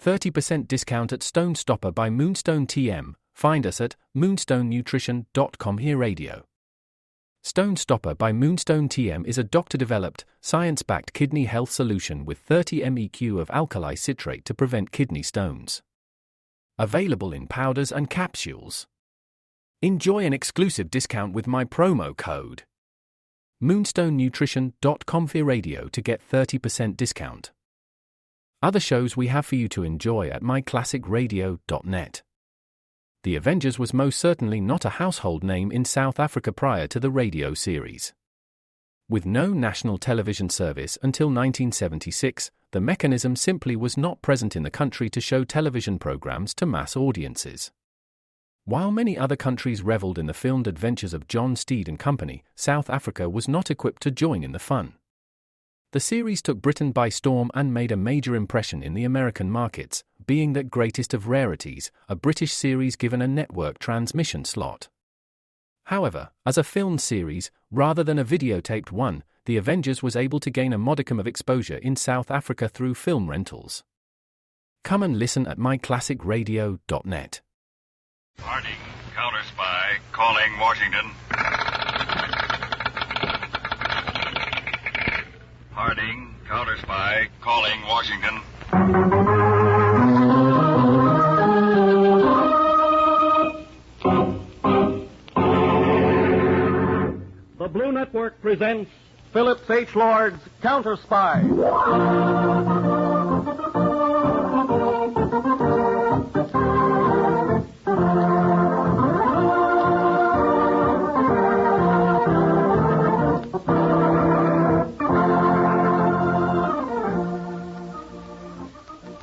30% discount at Stone Stopper by Moonstone TM. Find us at moonstonenutrition.com. Here Radio. Stone Stopper by Moonstone TM is a doctor-developed, science-backed kidney health solution with 30 MEq of alkali citrate to prevent kidney stones. Available in powders and capsules. Enjoy an exclusive discount with my promo code moonstonenutrition.com. Here Radio to get 30% discount. Other shows we have for you to enjoy at myclassicradio.net. The Avengers was most certainly not a household name in South Africa prior to the radio series. With no national television service until 1976, the mechanism simply was not present in the country to show television programs to mass audiences. While many other countries reveled in the filmed adventures of John Steed and company, South Africa was not equipped to join in the fun. The series took Britain by storm and made a major impression in the American markets, being that greatest of rarities, a British series given a network transmission slot. However, as a film series, rather than a videotaped one, The Avengers was able to gain a modicum of exposure in South Africa through film rentals. Come and listen at myclassicradio.net. Harding, counter spy, calling Washington. Harding, counter spy, calling Washington. The Blue Network presents Phillips H. Lord's Counter Spy.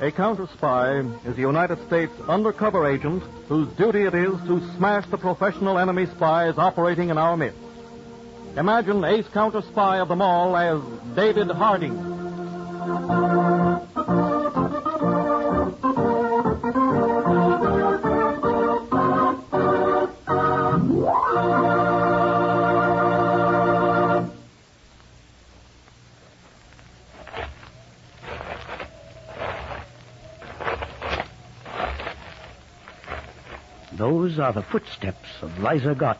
A counter spy is a United States undercover agent whose duty it is to smash the professional enemy spies operating in our midst. Imagine ace counter spy of them all as David Harding. Those are the footsteps of Liza Gott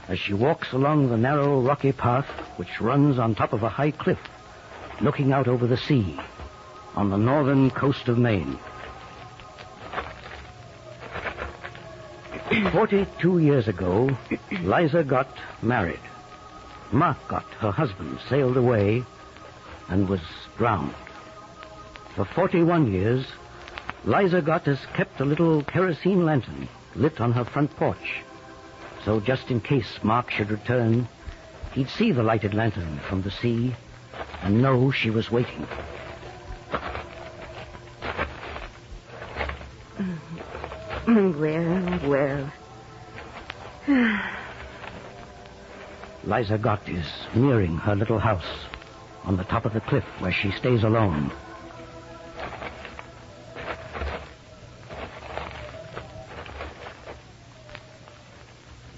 as she walks along the narrow, rocky path which runs on top of a high cliff, looking out over the sea on the northern coast of Maine. 42 years ago, Liza Gott married. Mark Gott, her husband, sailed away and was drowned. For 41 years, Liza Gott has kept a little kerosene lantern lit on her front porch. So just in case Mark should return, he'd see the lighted lantern from the sea and know she was waiting. Well. Liza Gott is nearing her little house on the top of the cliff where she stays alone.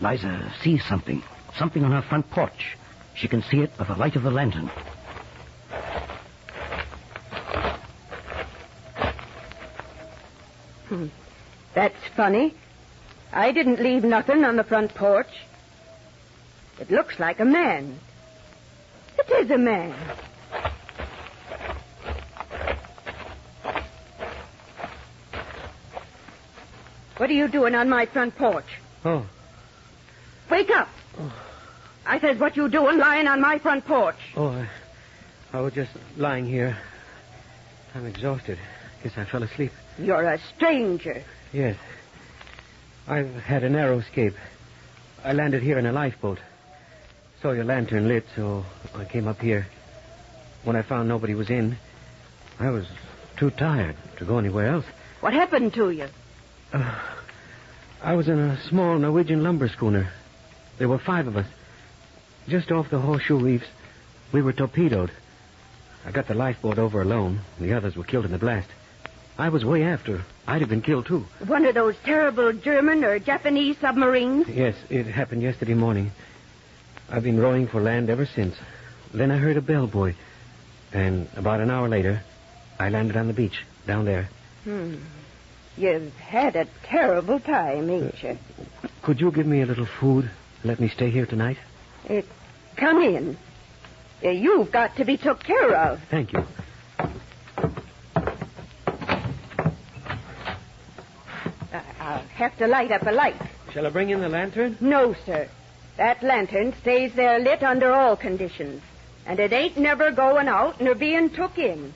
Liza sees something on her front porch. She can see it by the light of the lantern. That's funny. I didn't leave nothing on the front porch. It looks like a man. It is a man. What are you doing on my front porch? Oh. Wake up. Oh. I says, what you doing lying on my front porch? Oh, I was just lying here. I'm exhausted. Guess I fell asleep. You're a stranger. Yes. I've had a narrow escape. I landed here in a lifeboat. Saw your lantern lit, so I came up here. When I found nobody was in, I was too tired to go anywhere else. What happened to you? I was in a small Norwegian lumber schooner. There were 5 of us. Just off the Horseshoe Reefs, we were torpedoed. I got the lifeboat over alone. The others were killed in the blast. I was way after. I'd have been killed, too. One of those terrible German or Japanese submarines? Yes, it happened yesterday morning. I've been rowing for land ever since. Then I heard a bellboy. And about an hour later, I landed on the beach, down there. You've had a terrible time, ain't you? Could you give me a little food? Let me stay here tonight? Come in. You've got to be took care of. Thank you. I'll have to light up a light. Shall I bring in the lantern? No, sir. That lantern stays there lit under all conditions. And it ain't never going out nor being took in.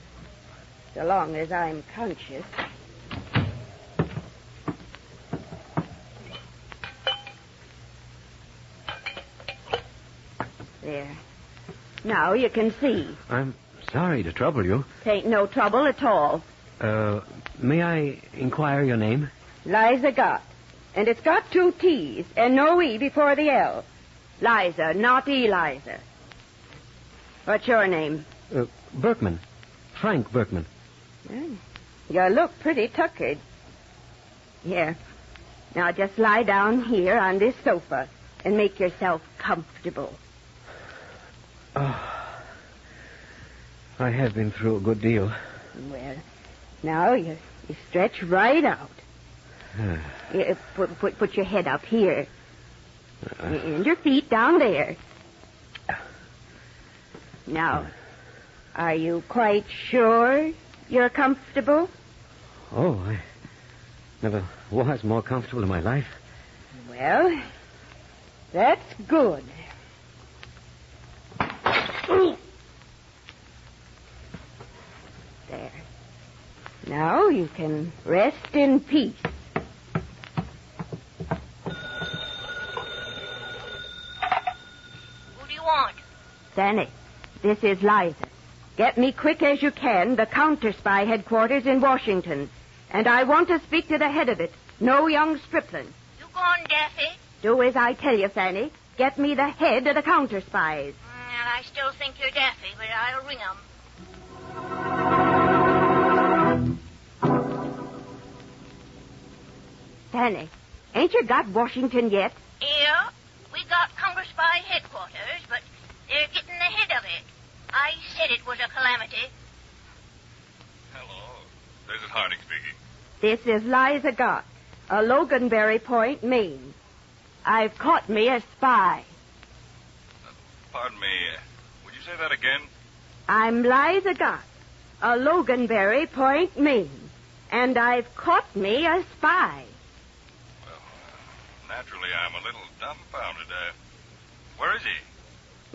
So long as I'm conscious. There. Now you can see. I'm sorry to trouble you. Tain't no trouble at all. May I inquire your name? Liza Gott. And it's got 2 T's and no E before the L. Liza, not Eliza. What's your name? Berkman. Frank Berkman. You look pretty tuckered. Here. Now just lie down here on this sofa and make yourself comfortable. Oh, I have been through a good deal. Well, now you stretch right out. Put your head up here. And your feet down there. Now, are you quite sure you're comfortable? Oh, I never was more comfortable in my life. Well, that's good. There. Now you can rest in peace. Who do you want? Fanny, this is Liza. Get me quick as you can the counter spy headquarters in Washington. And I want to speak to the head of it, no young stripling. You gone, Daffy? Do as I tell you, Fanny. Get me the head of the counter spies. Well, I still think you're Daffy, but I'll ring 'em. Fanny, ain't you got Washington yet? Yeah, we got Counter Spy headquarters, but they're getting ahead of it. I said it was a calamity. Hello. This is Harding speaking. This is Liza Gott, a Loganberry Point, Maine. I've caught me a spy. Pardon me. Would you say that again? I'm Liza Gott, a Loganberry Point, Maine. And I've caught me a spy. Well, naturally, I'm a little dumbfounded. Where is he?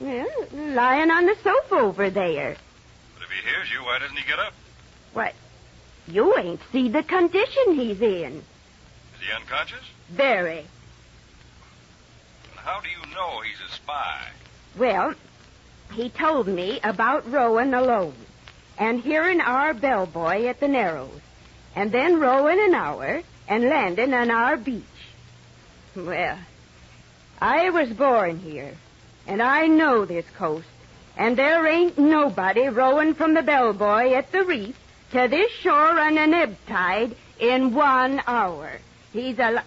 Well, lying on the sofa over there. But if he hears you, why doesn't he get up? What? You ain't see the condition he's in. Is he unconscious? Very. And how do you know he's a spy? Well, he told me about rowing alone and hearing our bellboy at the Narrows and then rowing an hour and landing on our beach. Well, I was born here, and I know this coast, and there ain't nobody rowing from the bellboy at the reef to this shore on an ebb tide in 1 hour. He's a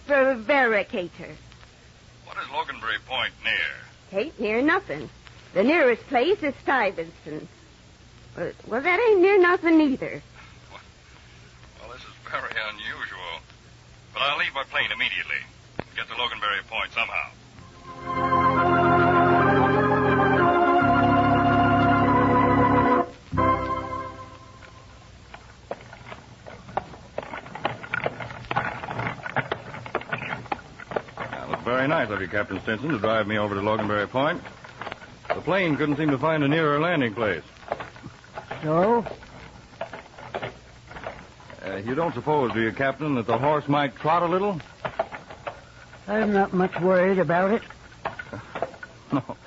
prevaricator. What is Loganberry Point near? Ain't near nothing. The nearest place is Stuyvesant. Well, that ain't near nothing either. Well, this is very unusual. But I'll leave my plane immediately. Get to Loganberry Point somehow. Very nice of you, Captain Stinson, to drive me over to Loganberry Point. The plane couldn't seem to find a nearer landing place. So? You don't suppose, do you, Captain, that the horse might trot a little? I'm not much worried about it. No.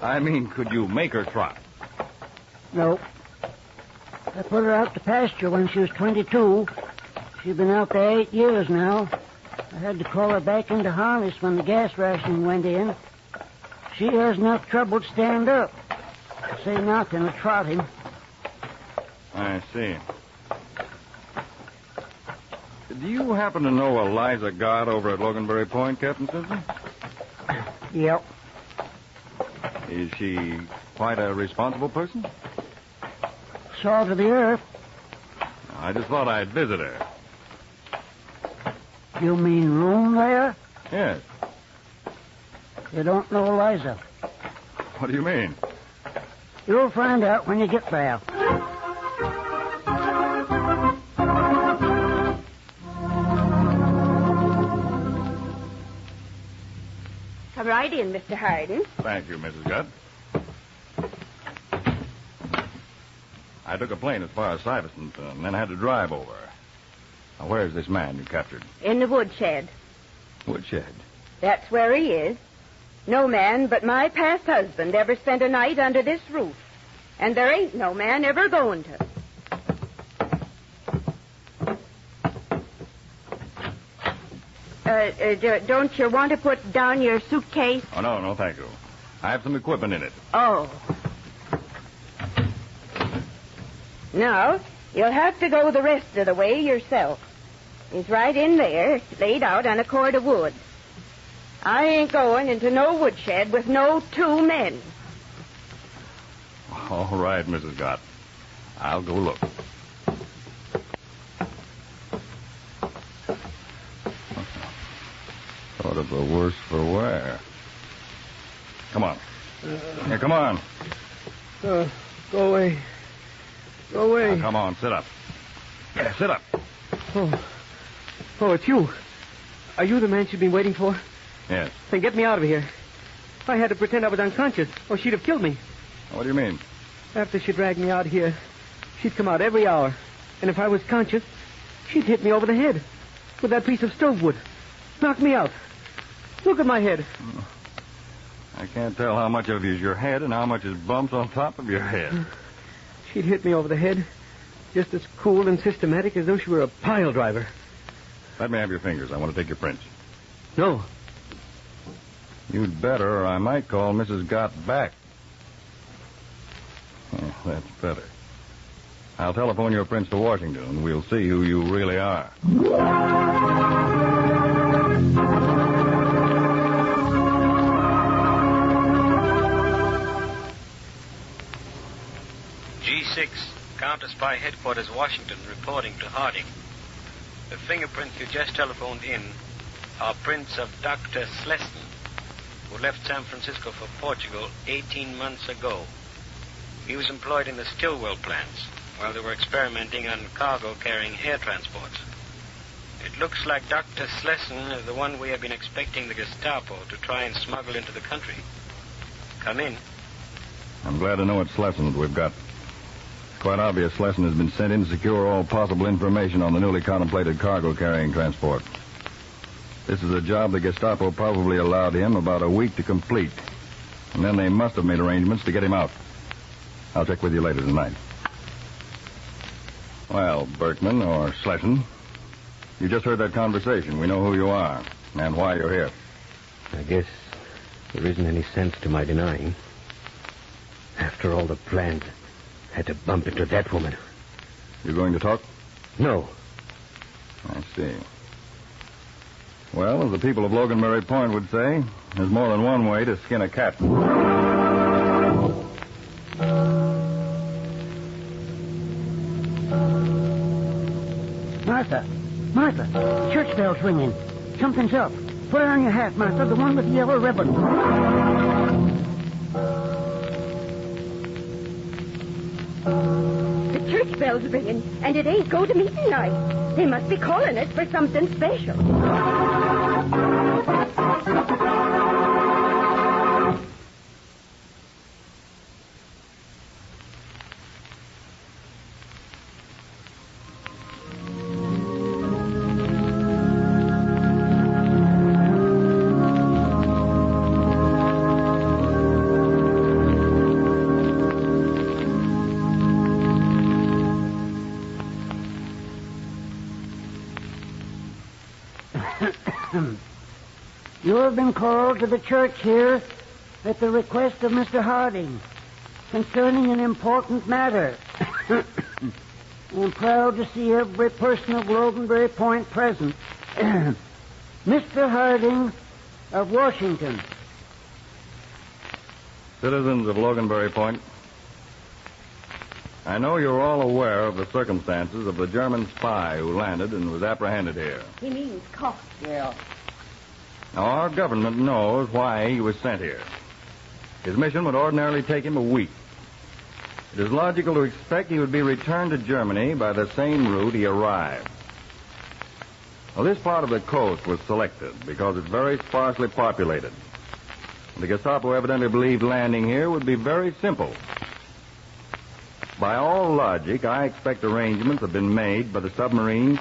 I mean, could you make her trot? No. I put her out to pasture when she was 22. She's been out there 8 years now. I had to call her back into harness when the gas rationing went in. She has enough trouble to stand up. To say nothing of trotting. I see. Do you happen to know Eliza Gott over at Loganberry Point, Captain Stinson? Yep. Is she quite a responsible person? Salt of the earth. I just thought I'd visit her. You mean room there? Yes. You don't know Liza. What do you mean? You'll find out when you get there. Come right in, Mr. Harding. Thank you, Mrs. Gutt. I took a plane as far as Stuyvesant and then had to drive over. Now, where's this man you captured? In the woodshed. Woodshed? That's where he is. No man but my past husband ever spent a night under this roof. And there ain't no man ever going to. Don't you want to put down your suitcase? Oh, no, thank you. I have some equipment in it. Oh. Now, you'll have to go the rest of the way yourself. He's right in there, laid out on a cord of wood. I ain't going into no woodshed with no two men. All right, Mrs. Gott. I'll go look. Sort of the worse for wear. Come on. Here, come on. Go away. Go away. Now, come on, sit up. Yeah, sit up. Oh, it's you. Are you the man she'd been waiting for? Yes. Then get me out of here. I had to pretend I was unconscious, or she'd have killed me. What do you mean? After she dragged me out here, she'd come out every hour. And if I was conscious, she'd hit me over the head with that piece of stove wood. Knock me out. Look at my head. I can't tell how much of it is your head and how much is bumps on top of your head. She'd hit me over the head, just as cool and systematic as though she were a pile driver. Let me have your fingers. I want to take your prints. No. You'd better, or I might call Mrs. Gott back. Yeah, that's better. I'll telephone your prints to Washington, and we'll see who you really are. G6, Counter-Spy Headquarters, Washington, reporting to Harding. The fingerprints you just telephoned in are prints of Dr. Slesson, who left San Francisco for Portugal 18 months ago. He was employed in the Stillwell plants while they were experimenting on cargo-carrying air transports. It looks like Dr. Slesson is the one we have been expecting the Gestapo to try and smuggle into the country. Come in. I'm glad to know it's Slesson that we've got. It's quite obvious Slesson has been sent in to secure all possible information on the newly contemplated cargo-carrying transport. This is a job the Gestapo probably allowed him about a week to complete. And then they must have made arrangements to get him out. I'll check with you later tonight. Well, Berkman, or Slesson, you just heard that conversation. We know who you are and why you're here. I guess there isn't any sense to my denying. After all the plans, had to bump into that woman. You going to talk? No. I see. Well, as the people of Loganberry Point would say, there's more than one way to skin a cat. Martha, the church bell's ringing. Something's up. Put it on your hat, Martha, the one with the yellow ribbon. The church bell's ringing, and it ain't go to meeting night. They must be calling us for something special. You have been called to the church here at the request of Mr. Harding concerning an important matter. I'm proud to see every person of Loganberry Point present. Mr. Harding of Washington. Citizens of Loganberry Point, I know you're all aware of the circumstances of the German spy who landed and was apprehended here. He means Koch. Yeah. Now, our government knows why he was sent here. His mission would ordinarily take him a week. It is logical to expect he would be returned to Germany by the same route he arrived. Well, this part of the coast was selected because it's very sparsely populated. The Gestapo evidently believed landing here would be very simple. By all logic, I expect arrangements have been made by the submarine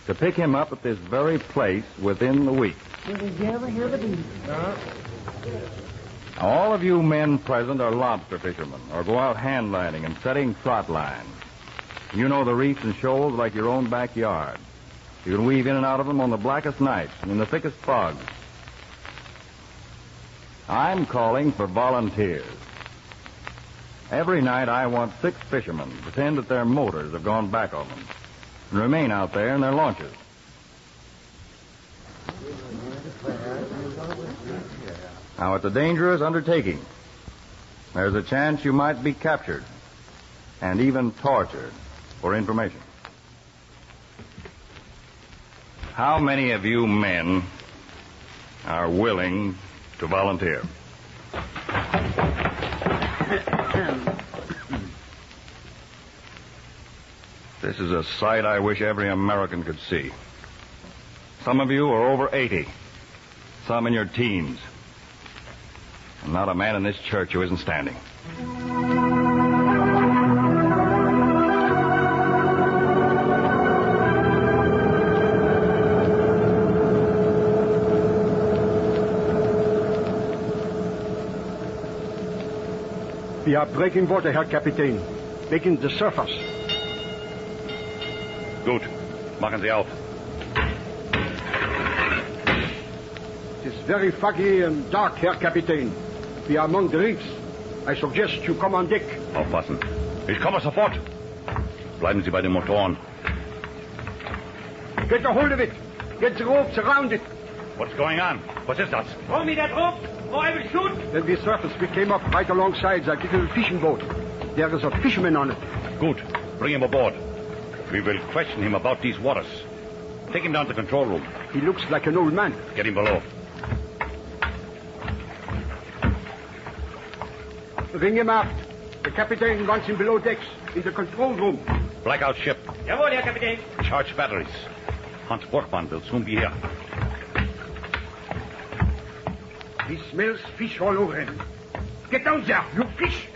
to pick him up at this very place within the week. Did you ever hear the beat? All of you men present are lobster fishermen, or go out hand lining and setting trot lines. You know the reefs and shoals like your own backyard. You can weave in and out of them on the blackest nights and in the thickest fogs. I'm calling for volunteers. Every night I want 6 fishermen to pretend that their motors have gone back on them and remain out there in their launches. Now, it's a dangerous undertaking. There's a chance you might be captured and even tortured for information. How many of you men are willing to volunteer? This is a sight I wish every American could see. Some of you are over 80, some in your teens. And not a man in this church who isn't standing. We are breaking water, Herr Kapitän. Making the surface. Gut. Machen Sie auf. It is very foggy and dark, Herr Kapitän. We are among the reefs. I suggest you come on deck. Aufpassen. Ich komme sofort. Bleiben Sie bei den Motoren. Get a hold of it. Get the ropes around it. What's going on? Was ist das? Throw me that rope, or I will shoot. When we surfaced, we came up right alongside that little fishing boat. There is a fisherman on it. Good. Bring him aboard. We will question him about these waters. Take him down to the control room. He looks like an old man. Get him below. Bring him aft. The Kapitän wants him below decks, in the control room. Blackout ship. Jawohl, Herr Kapitän. Charged batteries. Hans Borgmann will soon be here. He smells fish all over him. Get down there, you fish!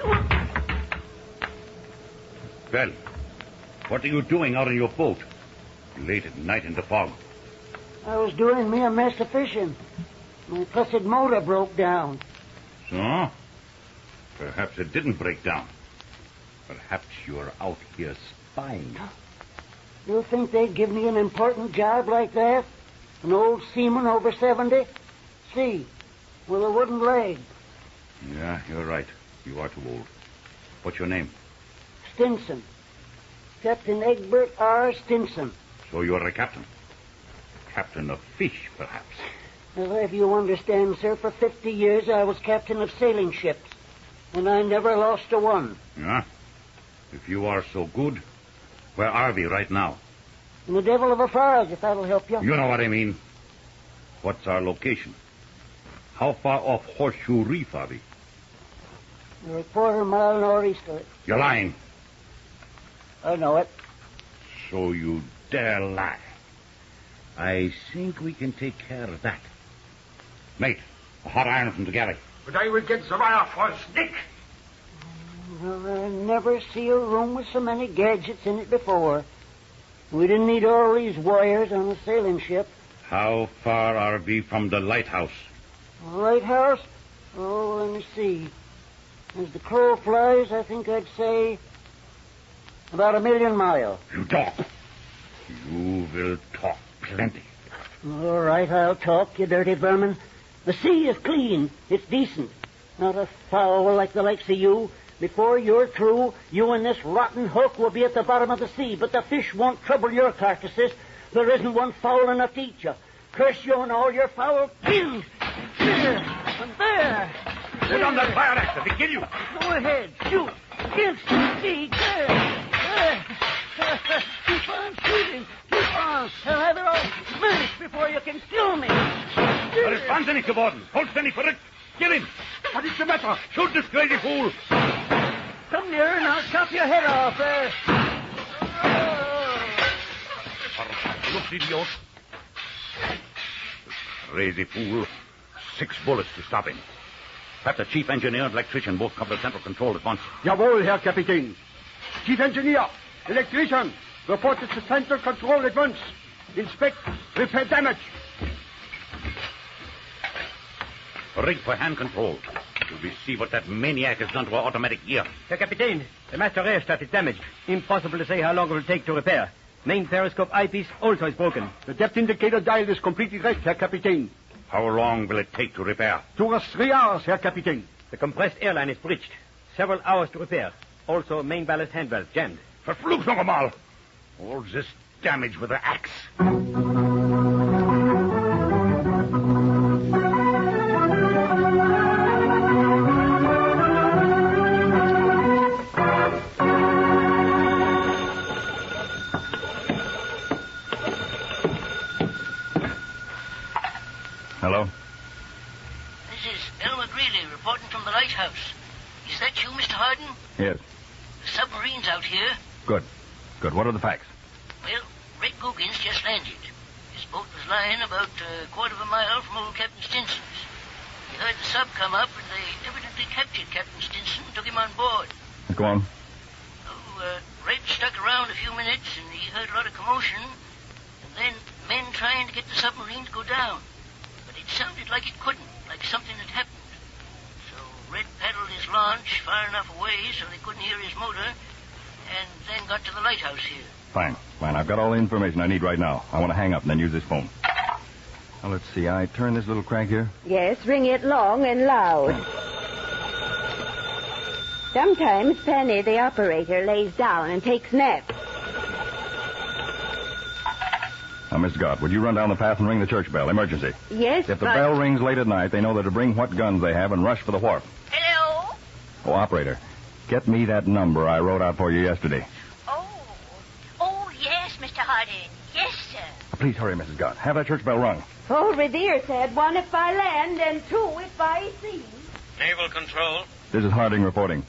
Well, what are you doing out in your boat? Late at night in the fog. I was doing me a mess of fishing. My cussed motor broke down. So? Perhaps it didn't break down. Perhaps you're out here spying. You think they'd give me an important job like that? An old seaman over 70? See, with a wooden leg. Yeah, you're right. You are too old. What's your name? Stinson. Captain Egbert R. Stinson. So you're a captain. Captain of fish, perhaps. Well, if you understand, sir, for 50 years I was captain of sailing ships. And I never lost a one. Yeah? If you are so good, where are we right now? In the devil of a fog, if that'll help you. You know what I mean. What's our location? How far off Horseshoe Reef are we? You're a quarter-mile northeast of it. You're lying. I know it. So you dare lie. I think we can take care of that. Mate, a hot iron from the galley. But I will get the wire for a stick. Well, I never see a room with so many gadgets in it before. We didn't need all these wires on a sailing ship. How far are we from the lighthouse? Lighthouse? Oh, let me see. As the crow flies, I think I'd say about 1,000,000 miles. You talk. You will talk plenty. All right, I'll talk, you dirty vermin. The sea is clean. It's decent. Not a foul like the likes of you. Before you're through, you and this rotten hook will be at the bottom of the sea, but the fish won't trouble your carcasses. There isn't one foul enough to eat you. Curse you and all your foul kin. There and there. Sit on that fire axe, if he kill you. Go ahead, shoot. Keep on shooting. Keep on. I'll have it all finished before you can kill me. Er ist wahnsinnig geworden. Vollständig verrückt. Kill him. What is the matter? Shoot this crazy fool. Come nearer and I'll chop your head off. Look, idiot. Crazy fool. 6 bullets to stop him. Have the chief engineer and electrician both come to central control at once. Jawohl, Herr Kapitän. Chief Engineer, electrician, report it to central control at once. Inspect, repair damage. Rig for hand control. Till we see what that maniac has done to our automatic gear. Herr Kapitän, the master airstaff is damaged. Impossible to say how long it will take to repair. Main periscope eyepiece also is broken. The depth indicator dial is completely right, Herr Kapitän. How long will it take to repair? 2 or 3 hours, Herr Kapitän. The compressed airline is breached. Several hours to repair. Also, main ballast hand valve jammed. Verflucht noch einmal. All this damage with the axe. Hello? This is Elmer Greeley reporting from the lighthouse. Is that you, Mr. Hardin? Yes. The submarine's out here. Good. Good. What are the facts? Well, Red Googins just landed. His boat was lying about a quarter of a mile from old Captain Stinson's. He heard the sub come up, and they evidently captured Captain Stinson and took him on board. Go on. Red stuck around a few minutes, and he heard a lot of commotion, and then men trying to get the submarine to go down. But it sounded like it couldn't, like something had happened. So Red paddled his launch far enough away so they couldn't hear his motor, and then got to the lighthouse here. Fine. I've got all the information I need right now. I want to hang up and then use this phone. Now, let's see. I turn this little crank here. Yes, ring it long and loud. Sometimes Penny, the operator, lays down and takes naps. Now, Miss Scott, would you run down the path and ring the church bell? Emergency. Yes, If the bell rings late at night, they know they're to bring what guns they have and rush for the wharf. Hello? Oh, operator, get me that number I wrote out for you yesterday. Oh, yes, Mr. Hardin. Yes, sir. Please hurry, Mrs. Scott. Have that church bell rung. Old Revere said 1 if by land and 2 if by sea. Naval Control. This is Harding reporting.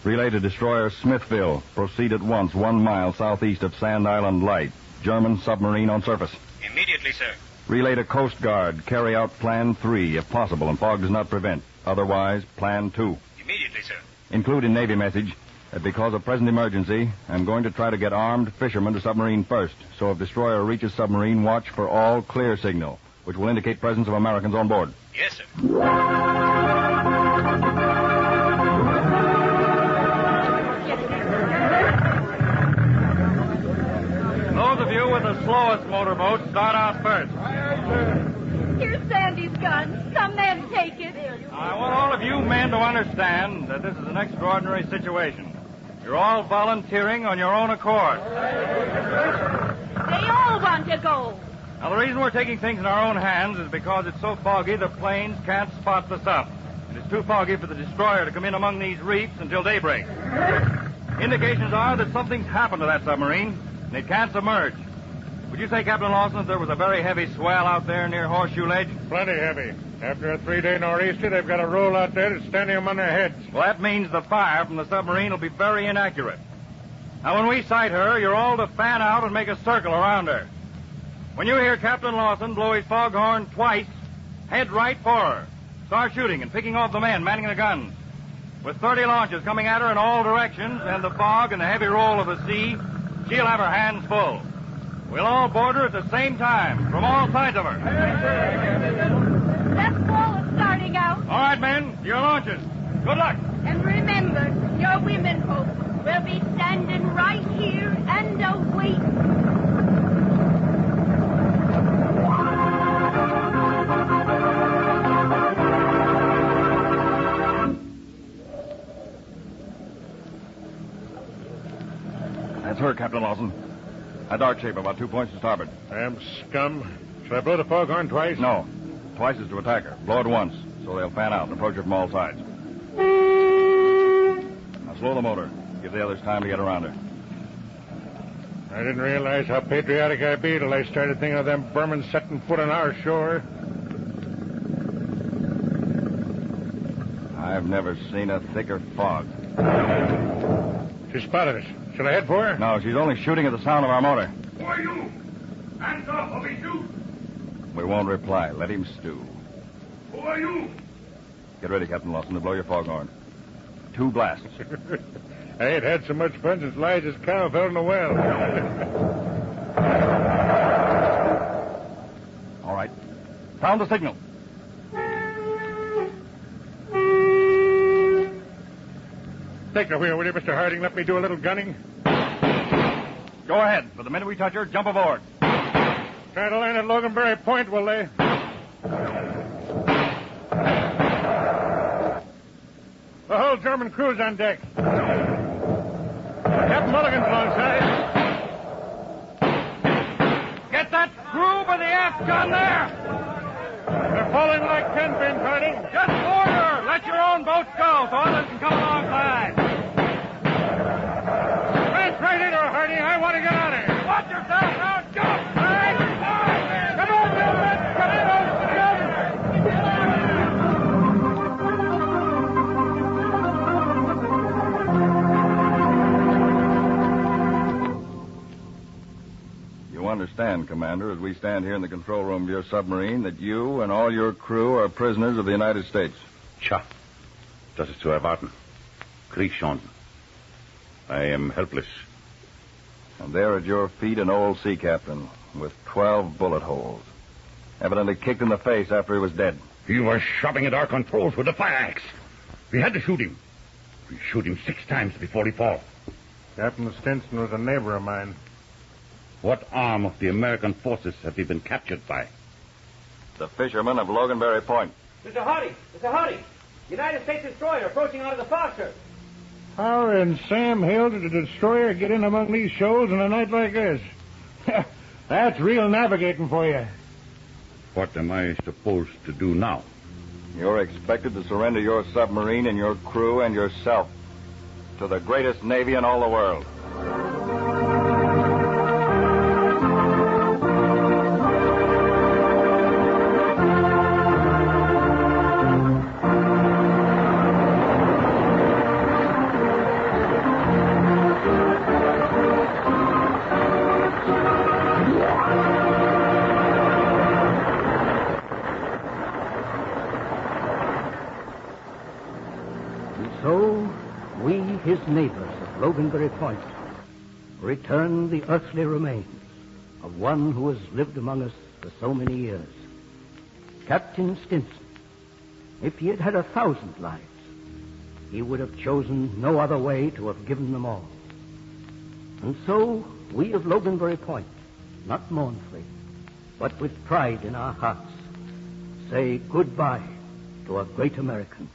Relay to destroyer Smithville. Proceed at once 1 mile southeast of Sand Island Light. German submarine on surface. Immediately, sir. Relay to Coast Guard. Carry out Plan 3 if possible and fog does not prevent. Otherwise, Plan 2. Immediately, sir. Include in Navy message that because of present emergency, I'm going to try to get armed fishermen to submarine first. So if destroyer reaches submarine, watch for all clear signal, which will indicate presence of Americans on board. Yes, sir. Those of you with the slowest motorboat start out first. Here's Sandy's gun. Some men take it. I want all of you men to understand that this is an extraordinary situation. You're all volunteering on your own accord. They all want to go. Now, the reason we're taking things in our own hands is because it's so foggy the planes can't spot the sub. And it's too foggy for the destroyer to come in among these reefs until daybreak. Indications are that something's happened to that submarine, and it can't submerge. Would you say, Captain Lawson, that there was a very heavy swell out there near Horseshoe Ledge? Plenty heavy. After a 3-day nor'easter, they've got a roll out there that's standing them on their heads. Well, that means the fire from the submarine will be very inaccurate. Now, when we sight her, you're all to fan out and make a circle around her. When you hear Captain Lawson blow his foghorn twice, head right for her. Start shooting and picking off the men manning the guns. With 30 launches coming at her in all directions and the fog and the heavy roll of the sea, she'll have her hands full. We'll all board her at the same time, from all sides of her. That ball is starting out. All right, men, your launches. Good luck. And remember, your women folks will be standing right here and waiting. That's her, Captain Lawson. A dark shape, about 2 points to starboard. Damn scum. Should I blow the foghorn twice? No. Twice is to attack her. Blow it once, so they'll fan out and approach her from all sides. Now Slow the motor. Give the others time to get around her. I didn't realize how patriotic I'd be till I started thinking of them Burmans setting foot on our shore. I've never seen a thicker fog. She spotted us. Should I head for her? No, she's only shooting at the sound of our motor. Who are you? Hands off or we shoot. We won't reply. Let him stew. Who are you? Get ready, Captain Lawson, to blow your foghorn. 2 blasts. I ain't had so much fun since Liza's cow fell in the well. All right. Sound the signal. Take the wheel, will you, Mr. Harding? Let me do a little gunning. Go ahead. For the minute we touch her, jump aboard. Try to land at Loganberry Point, will they? The whole German crew's on deck. Captain Mulligan's alongside. Get that crew by the aft gun there! They're falling like tenpins, Harding. Just board her! Let your own boats go so others can come alongside. Smash right into her, Harding. I want to get out of here. Watch yourself now. Jump! Right? Come on, gentlemen! Come on, You understand, Commander, as we stand here in the control room of your submarine, that you and all your crew are prisoners of the United States. Tja, das ist zu erwarten. Krieg schon. I am helpless. And there at your feet, an old sea captain with 12 bullet holes. Evidently kicked in the face after he was dead. He was shoving at our controls with a fire axe. We had to shoot him. We shoot him 6 times before he fall. Captain Stinson was a neighbor of mine. What arm of the American forces have we been captured by? The fishermen of Loganberry Point. Mr. Hardy! Mr. Hardy! United States destroyer approaching out of the Foster. How in Sam Hill did a destroyer get in among these shoals on a night like this? That's real navigating for you. What am I supposed to do now? You're expected to surrender your submarine and your crew and yourself to the greatest navy in all the world. His neighbors of Loganberry Point return the earthly remains of one who has lived among us for so many years. Captain Stinson, if he had had 1,000 lives, he would have chosen no other way to have given them all. And so we of Loganberry Point, not mournfully, but with pride in our hearts, say goodbye to a great American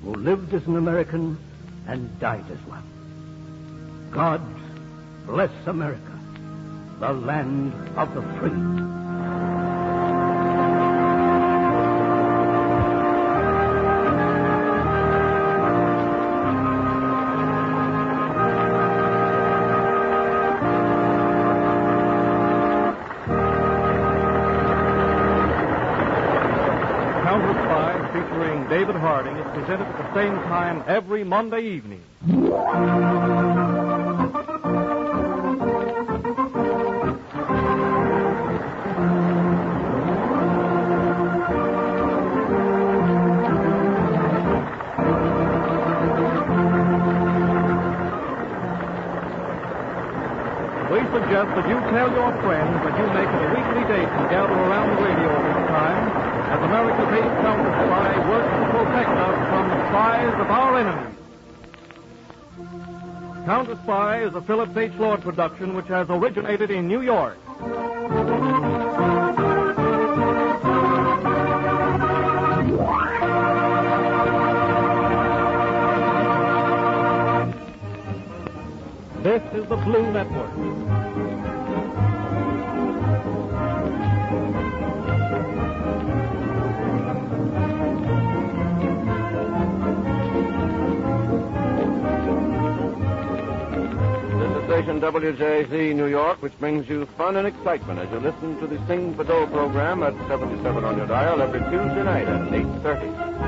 who lived as an American and died as one. God bless America, the land of the free. David Harding is presented at the same time every Monday evening. We suggest that you tell your friends that you make it a weekly date to gather around the radio at this time, as America's 8th Counter Spy works to protect us from the spies of our enemies. Counter Spy is a Phillips H. Lord production which has originated in New York. This is the Blue Network. station WJZ New York, which brings you fun and excitement as you listen to the Sing Fado program at 77 on your dial every Tuesday night at 8:30.